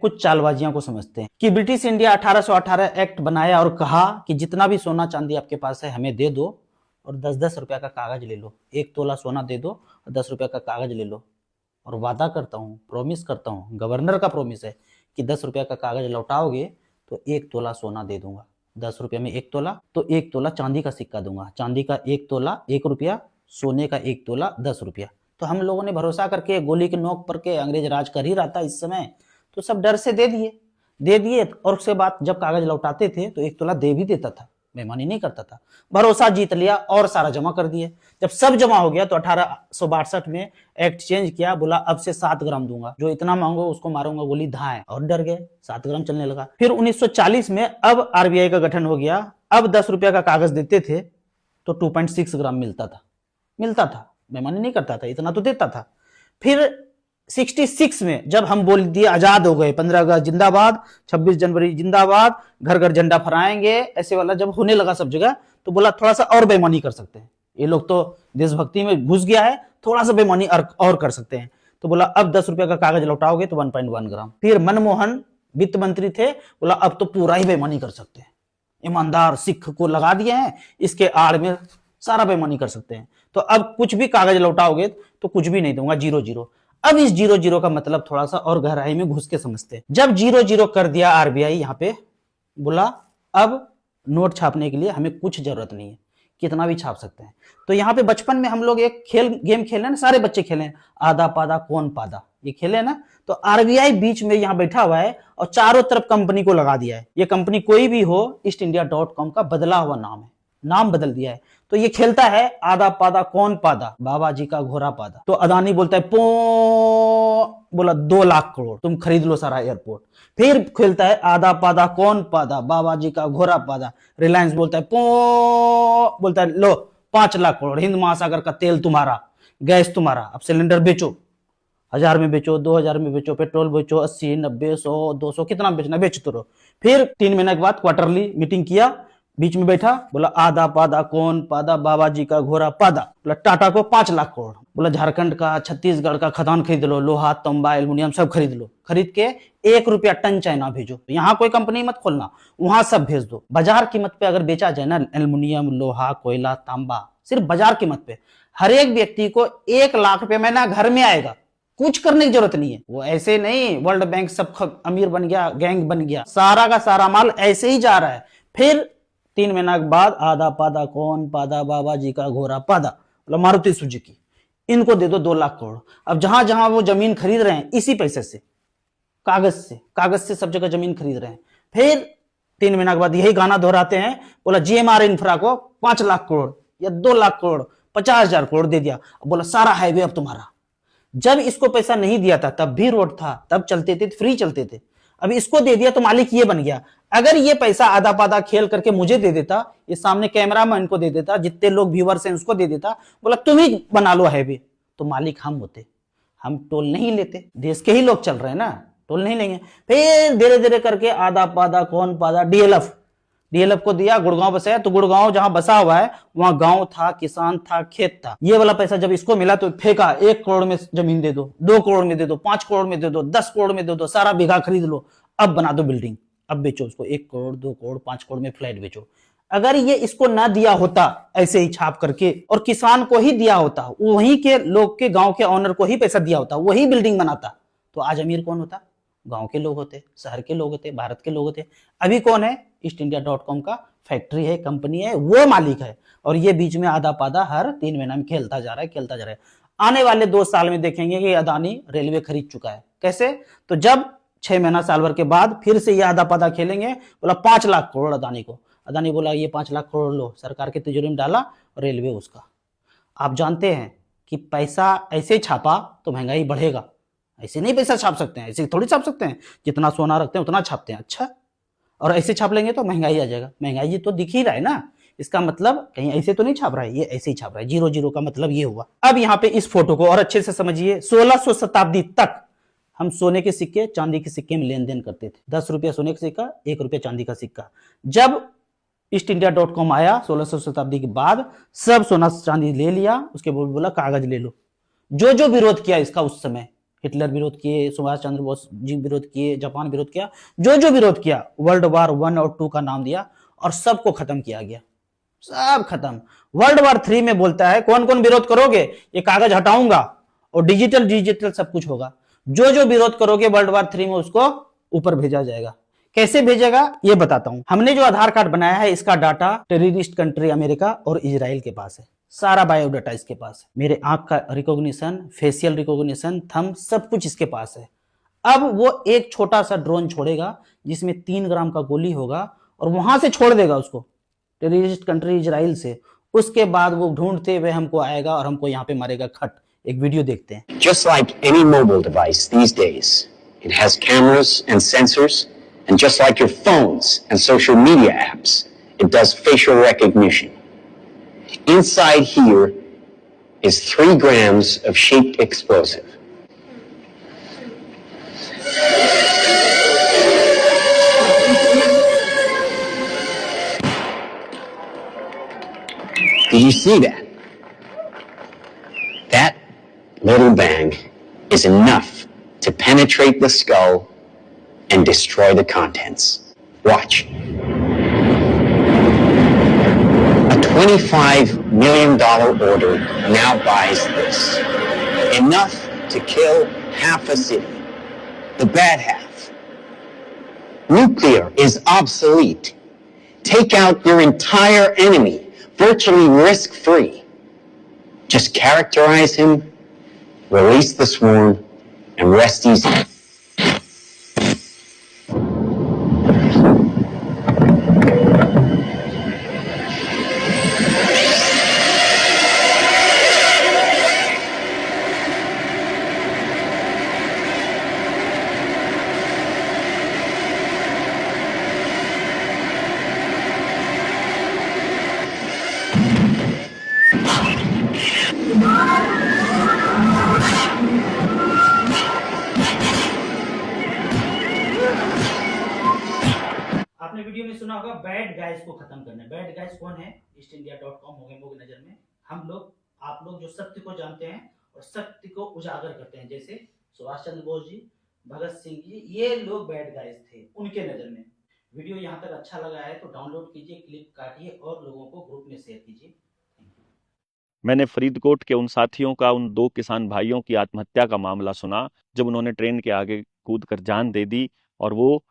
कुछ चालबाजियों को समझते हैं कि ब्रिटिश इंडिया 1818 एक्ट बनाया और कहा कि जितना भी सोना चांदी आपके पास है हमें दे दो और 10-10 रुपया का कागज ले लो, 1 तोला सोना दे दो और 10 रुपया का कागज ले लो और वादा करता हूँ, प्रॉमिस करता हूँ, गवर्नर का प्रॉमिस है कि 10 रुपया का कागज लौटाओगे तो 1 तोला सोना दे दूंगा। 10 रुपया में 1 तोला तो 1 तोला चांदी का सिक्का दूंगा, चांदी का 1 तोला 1 रुपया, सोने का 1 तोला 10 रुपया। तो हम लोगों ने भरोसा करके गोली की नोक पर के अंग्रेज राज कर ही रहा था इस समय, तो सब डर से दे दिए और उसके बाद जब कागज लौटाते थे तो 1 तोला दे भी देता था, बेईमानी नहीं करता था। भरोसा जीत लिया और सारा जमा कर दिए। जब सब जमा हो गया तो 1862 में एक्ट चेंज किया, बोला अब से 7 ग्राम दूंगा, जो इतना मांगो उसको मारूंगा गोली धाए, और डर गए, 7 ग्राम चलने लगा। फिर 1940 में अब आरबीआई का गठन हो गया। अब 10 रुपया का कागज देते थे तो 2.6 ग्राम मिलता था, बेईमानी नहीं करता था, इतना तो देता था। फिर 66 में जब हम बोल दिए आजाद हो गए, 15 अगस्त जिंदाबाद, 26 जनवरी जिंदाबाद, घर घर झंडा फहराएंगे, ऐसे वाला जब होने लगा सब जगह, तो बोला थोड़ा सा और बेईमानी कर सकते हैं, ये लोग तो देशभक्ति में घुस गया है, थोड़ा सा बेईमानी और कर सकते हैं। तो बोला अब 10 रुपया का कागज लौटाओगे तो 1.1 ग्राम। फिर मनमोहन वित्त मंत्री थे, बोला अब तो पूरा ही बेईमानी कर सकते हैं, ईमानदार सिख को लगा दिए हैं, इसके आड़ में सारा बेईमानी कर सकते हैं, तो अब कुछ भी कागज लौटाओगे तो कुछ भी नहीं दूंगा, 0-0। अब इस 0-0 का मतलब थोड़ा सा और गहराई में घुस के समझते हैं। जब 0-0 कर दिया आरबीआई, यहाँ पे बोला अब नोट छापने के लिए हमें कुछ जरूरत नहीं है, कितना भी छाप सकते हैं। तो यहाँ पे बचपन में हम लोग एक गेम खेले ना, सारे बच्चे खेले, आधा पादा कौन पादा, ये खेले ना। तो आरबीआई बीच में यहाँ बैठा हुआ है और चारों तरफ कंपनी को लगा दिया है। ये कंपनी कोई भी हो, ईस्टइंडिया.com का बदला हुआ नाम है, नाम बदल दिया है। तो ये खेलता है आधा पादा कौन पादा, बाबा जी का घोड़ा पादा। तो अदानी बोलता है पो, बोला 2 लाख करोड़ तुम खरीद लो सारा एयरपोर्ट। फिर खेलता है आधा पादा कौन पादा, बाबा जी का घोड़ा पादा। रिलायंस बोलता है पो, बोलता है लो 5 लाख करोड़, हिंद महासागर का तेल तुम्हारा, गैस तुम्हारा, अब सिलेंडर बेचो, 1000 में बेचो, 2000 में बेचो, पेट्रोल बेचो, 80, 90, 100, 200 कितना बेचना बेचते रहो। फिर 3 महीने के बाद क्वार्टरली मीटिंग किया, बीच में बैठा, बोला आधा पादा कौन पादा, बाबा जी का घोड़ा पादा। बोला टाटा को 5 लाख करोड़, बोला झारखंड का, छत्तीसगढ़ का खदान खरीद लो, लोहा तांबा एल्युमिनियम सब खरीद लो, खरीद के 1 रुपया टन चाइना भेजो, यहाँ कोई कंपनी मत खोलना, वहां सब भेज दो। बाजार कीमत पे अगर बेचा जाए ना एल्युमिनियम, लोहा, कोयला, तांबा, सिर्फ बाजार कीमत पे हर एक व्यक्ति को 1 लाख रुपया महीना घर में आएगा, कुछ करने की जरूरत नहीं है। वो ऐसे नहीं वर्ल्ड बैंक सब अमीर बन गया, गैंग बन गया, सारा का सारा माल ऐसे ही जा रहा है। फिर 3 महीना के बाद आधा पादा कौन पादा, बाबा जी का घोड़ा पादा, बोला मारुति सुजुकी, इनको दे दो 2 लाख करोड़। अब जहां जहां वो जमीन खरीद रहे हैं इसी पैसे से, कागज से सब जगह जमीन खरीद रहे हैं। फिर 3 महीना के बाद यही गाना दोहराते हैं, बोला जीएमआर इंफ्रा को 5 लाख करोड़ या 2 लाख करोड़, 50,000 करोड़ दे दिया, बोला सारा हाईवे अब तुम्हारा। जब इसको पैसा नहीं दिया था तब भी रोड था, तब चलते थे, फ्री चलते थे। अब इसको दे दिया तो मालिक ये बन गया। अगर ये पैसा आधा पादा खेल करके मुझे दे देता, ये सामने कैमरा मैन को दे देता, जितने लोग व्यूअर्स हैं उसको दे देता, बोला तुम ही बना लो हाईवे, तो मालिक हम होते, हम टोल नहीं लेते, देश के ही लोग चल रहे हैं ना, टोल नहीं लेंगे। फिर धीरे धीरे करके आधा पादा कौन पादा, डीएलएफ को दिया, गुड़गांव बसाया, तो गुड़गांव जहां बसा हुआ है वहां गांव था, किसान था, खेत था। ये वाला पैसा जब इसको मिला तो फेंका, 1 करोड़ में जमीन दे दो, 2 करोड़ में दे दो, 5 करोड़ में दे दो, 10 करोड़ में दे दो, सारा बीघा खरीद लो, अब बना दो बिल्डिंग, अब बेचो उसको 1 करोड़, 2 करोड़, 5 करोड़ में फ्लैट बेचो। अगर ये इसको ना दिया होता ऐसे ही छाप करके और किसान को ही दिया होता, वहीं के लोग के, गांव के ऑनर को ही पैसा दिया होता, वही बिल्डिंग बनाता, तो आज अमीर कौन होता? गांव के लोग होते, शहर के लोग होते, भारत के लोग होते। अभी कौन है? ईस्टइंडिया.com का फैक्ट्री है, कंपनी है, वो मालिक है, और ये बीच में आधा पादा हर 3 महीना में खेलता जा रहा है। आने वाले 2 साल में देखेंगे कि अदानी रेलवे खरीद चुका है। कैसे? तो जब 6 महीना साल भर के बाद फिर से ये आधा पादा खेलेंगे, बोला 5 लाख करोड़ अदानी को। अदानी बोला ये 5 लाख करोड़ लो, सरकार के तिजोरी में डाला, रेलवे उसका। आप जानते हैं कि पैसा ऐसे छापा तो महंगाई बढ़ेगा, ऐसे नहीं पैसा छाप सकते हैं, ऐसे थोड़ी छाप सकते हैं, जितना सोना रखते हैं उतना छापते हैं। अच्छा, और ऐसे छाप लेंगे तो महंगाई आ जाएगा। महंगाई तो दिख ही रहा है ना, इसका मतलब कहीं ऐसे तो नहीं छाप रहा है, ये ऐसे ही छाप रहा है। 0-0 का मतलब ये हुआ। अब यहाँ पे इस फोटो को और अच्छे से समझिए। 1600 शताब्दी तक हम सोने के सिक्के, चांदी के सिक्के में लेन देन करते थे। 10 रुपया सोने का सिक्का, 1 रुपया चांदी का सिक्का। जब ईस्टइंडिया.com आया 1600 शताब्दी के बाद, सब सोना चांदी ले लिया, उसके बोला कागज ले लो। जो जो विरोध किया इसका उस समय, हिटलर विरोध किए, सुभाष चंद्र बोस जी विरोध किए, जापान विरोध किया, जो जो विरोध किया वर्ल्ड वार 1 और 2 का नाम दिया और सबको खत्म किया गया, सब खत्म। वर्ल्ड वार 3 में बोलता है कौन कौन विरोध करोगे, ये कागज हटाऊंगा और डिजिटल डिजिटल सब कुछ होगा, जो जो विरोध करोगे वर्ल्ड वार 3 में उसको ऊपर भेजा जाएगा। कैसे भेजेगा ये बताता हूं। हमने जो आधार कार्ड बनाया है इसका डाटा टेररिस्ट कंट्री अमेरिका और इजराइल के पास है, सारा बायोडाटा इसके पास है, मेरे आंख का रिकॉग्निशन, फेशियल रिकॉग्निशन, थंब, सब कुछ इसके पास है। अब वो एक छोटा सा ड्रोन छोड़ेगा जिसमें 3 ग्राम का गोली होगा और वहां से छोड़ देगा उसको टेररिस्ट कंट्री इजराइल से। उसके बाद वो ढूंढते हुए हमको आएगा और हमको यहाँ पे मारेगा खट। एक वीडियो देखते हैं। Just like any mobile device these days, it has cameras and sensors, and just like your phones and social media apps, it does facial recognition. Inside here is 3 grams of shaped explosive. Did you see that? That little bang is enough to penetrate the skull and destroy the contents. Watch. A $25 million order now buys this. Enough to kill half a city. The bad half. Nuclear is obsolete. Take out your entire enemy, virtually risk-free. Just characterize him, release the swarm, and rest easy. आपने video में सुना होगा bad guys को खत्म करना है। Bad guys कौन है? ईस्टइंडिया.com मोगेमो की नजर में हम लोग, आप लोग जो सत्य को जानते हैं और सत्य को उजागर करते हैं, जैसे सुभाष चंद्र बोस जी, भगत सिंह जी, ये लोग बैड गाइस थे उनके नजर में। वीडियो यहाँ तक अच्छा लगा है तो डाउनलोड कीजिए, क्लिप काटिए और लोगों को ग्रुप में शेयर कीजिए। मैंने फरीदकोट के उन साथियों का, उन 2 किसान भाइयों की आत्महत्या का मामला सुना जब उन्होंने ट्रेन के आगे कूदकर जान दे दी और वो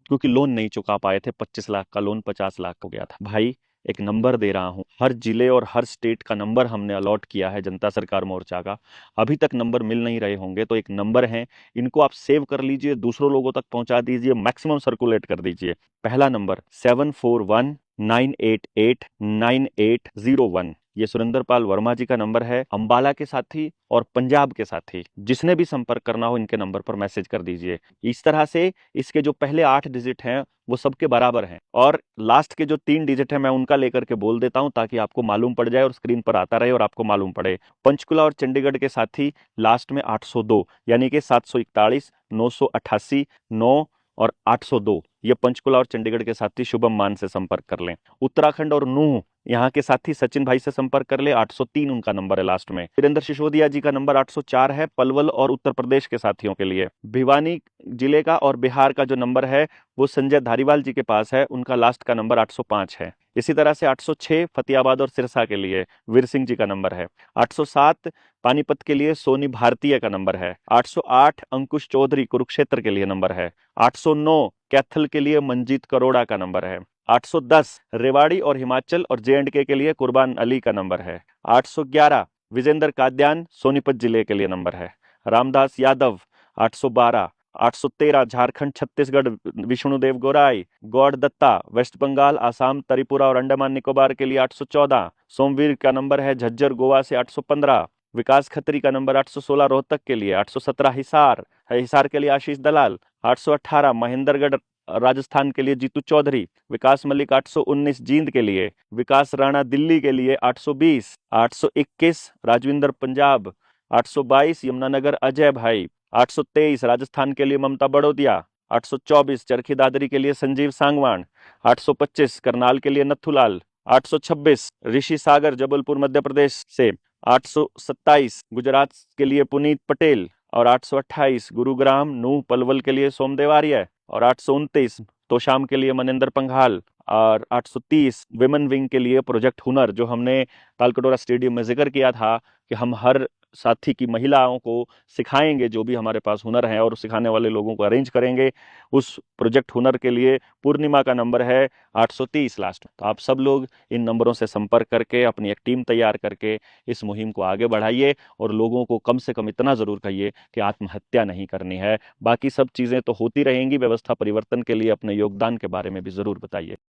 क्योंकि लोन नहीं चुका पाए थे, 25 लाख का लोन 50 लाख हो गया था। भाई एक नंबर दे रहा हूं, हर जिले और हर स्टेट का नंबर हमने अलॉट किया है जनता सरकार मोर्चा का। अभी तक नंबर मिल नहीं रहे होंगे तो एक नंबर है, इनको आप सेव कर लीजिए, दूसरों लोगों तक पहुंचा दीजिए, मैक्सिमम सर्कुलेट कर दीजिए। पहला नंबर 7419889801, ये सुरेंद्रपाल वर्मा जी का नंबर है, अंबाला के साथी और पंजाब के साथी जिसने भी संपर्क करना हो इनके नंबर पर मैसेज कर दीजिए। इस तरह से इसके जो पहले 8 डिजिट हैं वो सबके बराबर हैं और लास्ट के जो 3 डिजिट हैं मैं उनका लेकर के बोल देता हूं ताकि आपको मालूम पड़ जाए और स्क्रीन पर आता रहे और आपको मालूम पड़े। पंचकुला और चंडीगढ़ के साथी लास्ट में 802 यानी कि 741 988 9 और 802, ये पंचकुला और चंडीगढ़ के साथी शुभम मान से संपर्क कर लें। उत्तराखंड और नूह यहाँ के साथी सचिन भाई से संपर्क कर ले, 803 उनका नंबर है लास्ट में। वीरेंद्र सिसोदिया जी का नंबर 804 है पलवल और उत्तर प्रदेश के साथियों के लिए। भिवानी जिले का और बिहार का जो नंबर है वो संजय धारीवाल जी के पास है, उनका लास्ट का नंबर 805 है। इसी तरह से 806 फतेहाबाद और सिरसा के लिए वीर सिंह जी का नंबर है। 807 पानीपत के लिए सोनी भारतीय का नंबर है। 808 अंकुश चौधरी कुरुक्षेत्र के लिए नंबर है। 809 कैथल के लिए मंजीत करोड़ा का नंबर है। 810 रेवाड़ी और हिमाचल और जे&के के लिए कुर्बान अली का नंबर है। 811 विजेंद्र काद्यान सोनीपत जिले के लिए नंबर है। रामदास यादव 812। 813 झारखंड छत्तीसगढ़ विष्णुदेव गोराई, गौड़ दत्ता वेस्ट बंगाल आसाम त्रिपुरा और अंडमान निकोबार के लिए 814। सोमवीर का नंबर है झज्जर गोवा से 815। विकास खत्री का नंबर 816 रोहतक के लिए। 817 हिसार के लिए आशीष दलाल। 818 महेंद्रगढ़ राजस्थान के लिए जीतू चौधरी। विकास मलिक 819 जींद के लिए। विकास राणा दिल्ली के लिए 820। 821 राजविंदर पंजाब। 822 यमुनानगर अजय भाई। 823 राजस्थान के लिए ममता बड़ोदिया। 824 चरखी दादरी के लिए संजीव सांगवान। 825 करनाल के लिए नथुलाल। 826 ऋषि सागर जबलपुर मध्य प्रदेश से। 827 गुजरात के लिए पुनीत पटेल और 828 गुरुग्राम नूह पलवल के लिए सोमदेव आर्य, और 829 तोशाम के लिए मनिंदर पंघाल, और 830 विमेन विंग के लिए प्रोजेक्ट हुनर, जो हमने तालकटोरा स्टेडियम में जिक्र किया था कि हम हर साथी की महिलाओं को सिखाएंगे जो भी हमारे पास हुनर है, और सिखाने वाले लोगों को अरेंज करेंगे। उस प्रोजेक्ट हुनर के लिए पूर्णिमा का नंबर है 830 लास्ट। तो आप सब लोग इन नंबरों से संपर्क करके अपनी एक टीम तैयार करके इस मुहिम को आगे बढ़ाइए, और लोगों को कम से कम इतना ज़रूर कहिए कि आत्महत्या नहीं करनी है। बाकी सब चीज़ें तो होती रहेंगी, व्यवस्था परिवर्तन के लिए अपने योगदान के बारे में भी ज़रूर बताइए।